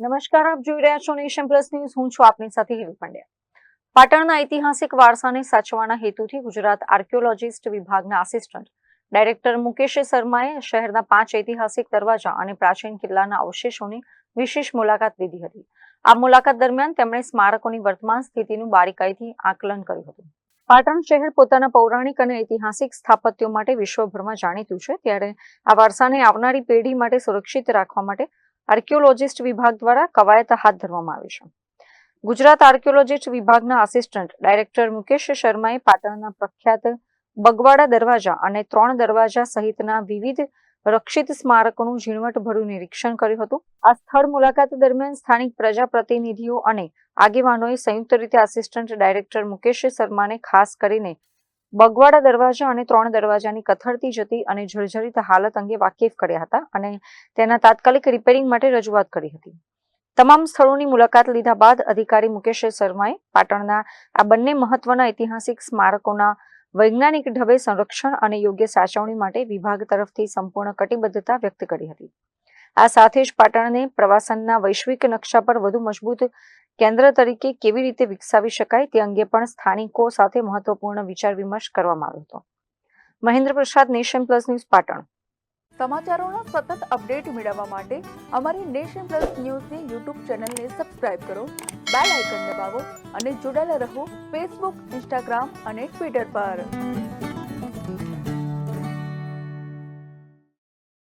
નમસ્કાર, આપ જોઈ રહ્યા છો નેશન પ્લસ ન્યૂઝ. હું છું આપની સાથે હેવી પંડ્યા. પાટણના ઐતિહાસિક વારસાને સાચવવાના હેતુથી ગુજરાત આર્કિયોલોજિસ્ટ વિભાગના આસિસ્ટન્ટ ડાયરેક્ટર મુકેશ શર્માએ શહેરના 5 ઐતિહાસિક દરવાજા અને પ્રાચીન કિલ્લાના અવશેષોની વિશેષ મુલાકાત લીધી હતી. આ મુલાકાત દરમિયાન તેમણે સ્મારકોની વર્તમાન સ્થિતિનું બારીકાઈથી આકલન કર્યું હતું. પાટણ શહેર પોતાના પૌરાણિક અને ઐતિહાસિક સ્થાપત્યો માટે વિશ્વભરમાં જાણીતું છે, ત્યારે આ વારસાને આવનારી પેઢી માટે સુરક્ષિત રાખવા માટે આર્કિયોલોજિસ્ટ વિભાગ દ્વારા કવાયત હાથ ધરવામાં આવી છે. ગુજરાત આર્કિયોલોજિસ્ટ વિભાગના આસિસ્ટન્ટ ડાયરેક્ટર મુકેશ શર્માએ પાટણના પ્રખ્યાત બગવાડા દરવાજા અને 3 દરવાજા સહિતના વિવિધ રક્ષિત સ્મારકોનું ઝીણવટભર્યું નિરીક્ષણ કર્યું હતું. આ સ્થળ મુલાકાત દરમિયાન સ્થાનિક પ્રજાપ્રતિનિધિઓ અને આગેવાનોએ સંયુક્ત રીતે આસિસ્ટન્ટ ડાયરેક્ટર મુકેશ શર્માને ખાસ કરીને બગવાડા દરવાજા અને 3 દરવાજાની કથળતી જતી અને જર્જરિત હાલત અંગે વાકેફ કર્યા હતા અને તેના તાત્કાલિક રિપેરિંગ માટે રજૂઆત કરી હતી. તમામ સ્થળોની મુલાકાત લીધા બાદ અધિકારી મુકેશ શર્માએ પાટણના આ બંને મહત્વના ઐતિહાસિક સ્મારકોના વૈજ્ઞાનિક ઢબે સંરક્ષણ અને યોગ્ય સાચવણી માટે વિભાગ તરફથી સંપૂર્ણ કટિબદ્ધતા વ્યક્ત કરી હતી. આ સાથે જ પાટણને પ્રવાસનના વૈશ્વિક નકશા પર વધુ મજબૂત કેન્દ્ર તરીકે કેવી રીતે વિકસાવી શકાય તે અંગે પણ સ્થાનિકો સાથે મહત્વપૂર્ણ વિચાર વિમર્શ કરવામાં આવ્યો હતો. મહેન્દ્ર પ્રસાદ, નેશન પ્લસ ન્યૂઝ, પાટણ. સમાચારોના સતત અપડેટ મેળવવા માટે અમારી નેશન પ્લસ ન્યૂઝની યુટ્યુબ ચેનલને સબસ્ક્રાઇબ કરો, બેલ આઇકન દબાવો અને જોડાયેલા રહો ફેસબુક, ઇન્સ્ટાગ્રામ અને ટ્વિટર પર.